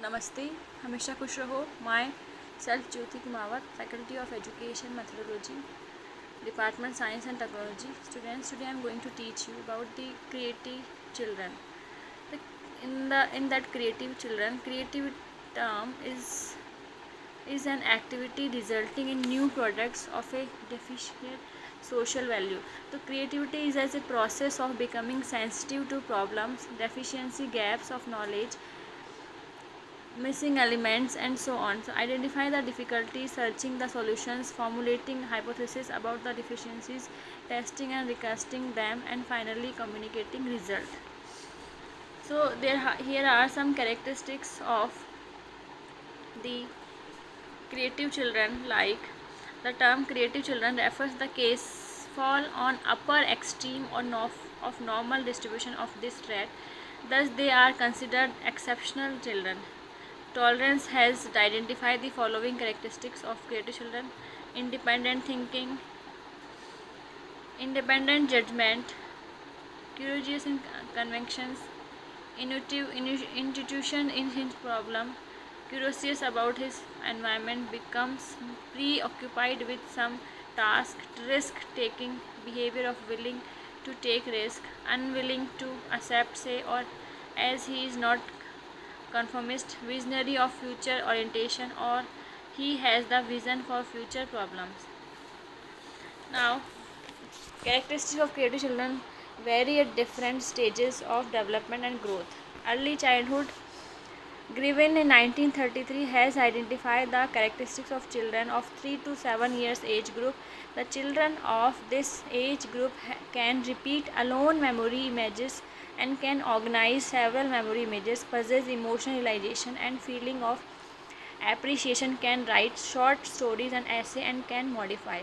Namaste, हमेशा खुश रहो. My self Jyoti Kumawat, Faculty of Education Methodology, Department Science and Technology. Students, today I am going to teach you about the creative children. In that creative children, creative term is an activity resulting in new products of a deficient social value. So creativity is as a process of becoming sensitive to problems, deficiency, gaps of knowledge, missing elements, and so on. So identify the difficulties, searching the solutions, formulating hypotheses about the deficiencies, testing and recasting them, and finally communicating result. So here are some characteristics of the creative children. Like, the term creative children refers the case fall on upper extreme or of normal distribution of this trait. Thus they are considered exceptional children. Tolerance has identified the following characteristics of creative children: independent thinking, independent judgment, curious in convictions, intuition in his problem, curious about his environment, becomes preoccupied with some task, risk taking behavior of willing to take risk, unwilling to accept say or as he is not conformist, visionary of future orientation, or he has the vision for future problems. Now, characteristics of creative children vary at different stages of development and growth. Early childhood. Griffin in 1933 has identified the characteristics of children of 3 to 7 years age group. The children of this age group can repeat alone memory images and can organize several memory images, possess emotional realization and feeling of appreciation, can write short stories and essay, and can modify.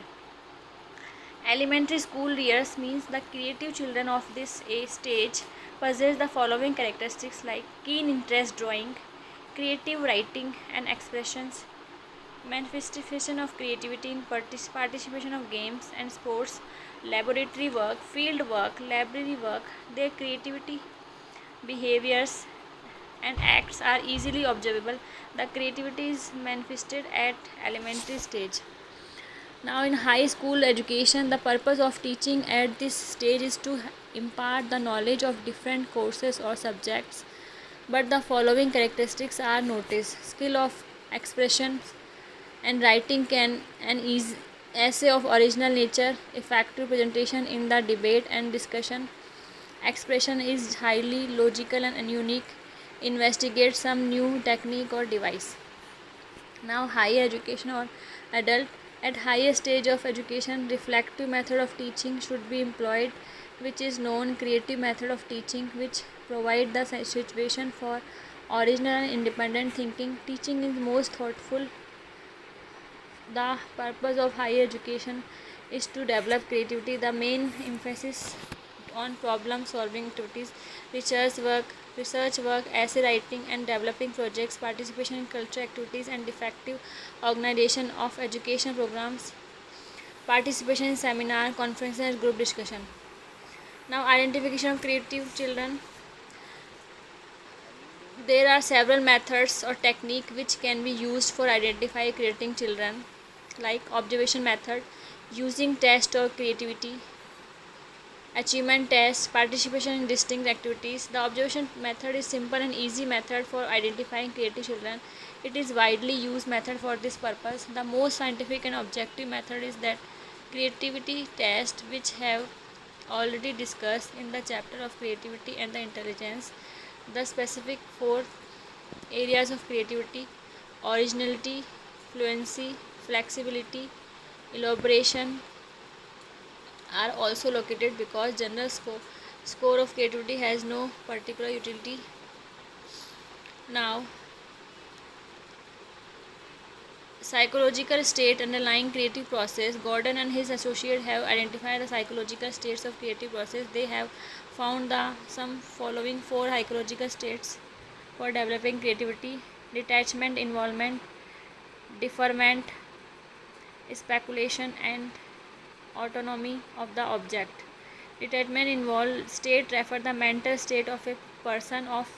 Elementary school years means the creative children of this age stage possess the following characteristics, like keen interest drawing, creative writing and expressions, manifestation of creativity in participation of games and sports, laboratory work, field work, library work. Their creativity, behaviors and acts are easily observable. The creativity is manifested at elementary stage. Now, in high school education, the purpose of teaching at this stage is to impart the knowledge of different courses or subjects, but the following characteristics are noticed: skill of expression and writing, can an essay of original nature, effective presentation in the debate and discussion, expression is highly logical and unique, investigate some new technique or device. Now, higher education or adult. At higher stage of education, reflective method of teaching should be employed, which is known creative method of teaching, which provide the situation for original and independent thinking. Teaching is most thoughtful. The purpose of higher education is to develop creativity. The main emphasis on problem solving activities, research work, essay writing and developing projects, participation in cultural activities and effective organization of education programs, participation in seminar, conferences and group discussion. Now, identification of creative children. There are several methods or technique which can be used for identifying creating children, like observation method, using test or creativity, achievement test, participation in distinct activities. The observation method is simple and easy method for identifying creative children. It is widely used method for this purpose. The most scientific and objective method is that creativity test, which have already discussed in the chapter of creativity and the intelligence. The specific 4 areas of creativity: originality, fluency, flexibility, elaboration are also located, because general score of creativity has no particular utility. Now, psychological state underlying creative process. Gordon and his associate have identified the psychological states of creative process. They have found the some following 4 psychological states for developing creativity: detachment, involvement, deferment, speculation and autonomy of the object. Detachment involved state refer the mental state of a person of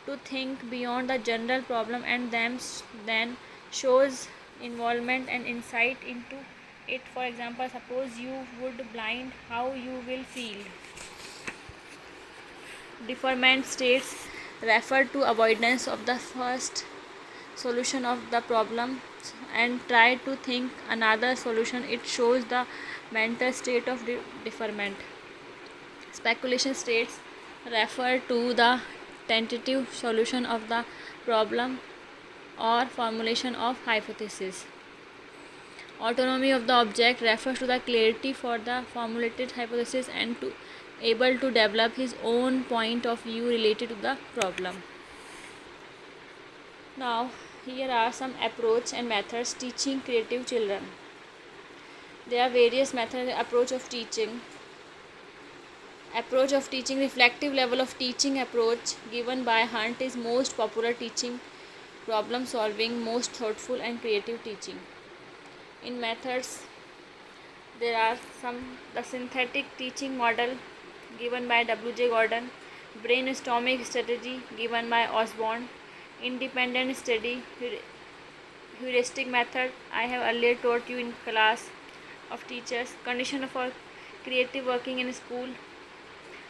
to think beyond the general problem and then shows involvement and insight into it. For example, suppose you would blind, how you will feel. Deferment states refer to avoidance of the first solution of the problem and try to think another solution. It shows the mental state of deferment. Speculation states refer to the tentative solution of the problem or formulation of hypothesis. Autonomy of the object refers to the clarity for the formulated hypothesis and to able to develop his own point of view related to the problem. Now, here are some approach and methods teaching creative children. There are various methods approach of teaching. Approach of teaching, reflective level of teaching approach given by Hunt is most popular teaching, problem solving, most thoughtful and creative teaching. In methods, there are some the synthetic teaching model given by W.J. Gordon, brainstorming strategy given by Osborne, independent study, heuristic method I have earlier taught you in class of teachers, condition for creative working in school.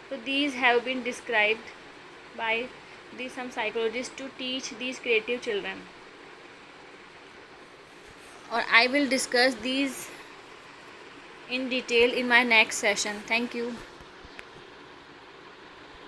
So these have been described by some psychologists to teach these creative children. Or I will discuss these in detail in my next session. Thank you.